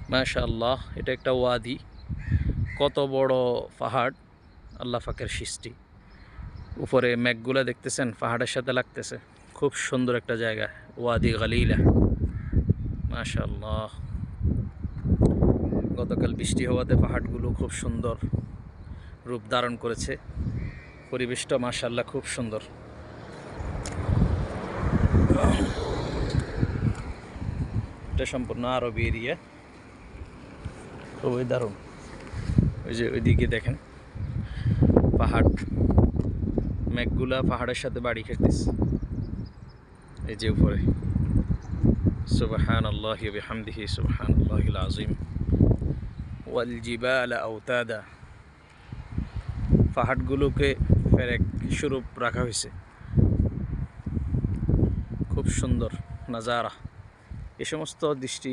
মাশাআল্লাহ, এটা একটা ওয়াদি। কত বড় পাহাড়, আল্লাহ পাকের সৃষ্টি। উপরে মেঘগুলা দেখতেছেন, পাহাড়ের সাথে লাগতেছে। খুব সুন্দর একটা জায়গা, ওয়াদি গালিলা। মাশাআল্লাহ, গতকাল বৃষ্টি হওয়াতে পাহাড়গুলো খুব সুন্দর রূপ ধারণ করেছে। পরিবেশটা মাশাআল্লাহ খুব সুন্দর। এটা সম্পূর্ণ আরবি এরিয়া, খুবই দারুণ। ওই যে ওইদিকে দেখেন পাহাড়, মেঘগুলা পাহাড়ের সাথে বাড়ি খেতেছে। এই যে উপরে সুবহানাল্লাহি ওয়া বিহামদিহি সুবহানাল্লাহিল আযীম ওয়াল জিবালা আওতাদা। পাহাড়গুলোকে পেরেক স্বরূপ রাখা হয়েছে। খুব সুন্দর নাজারা। এ সমস্ত দৃষ্টি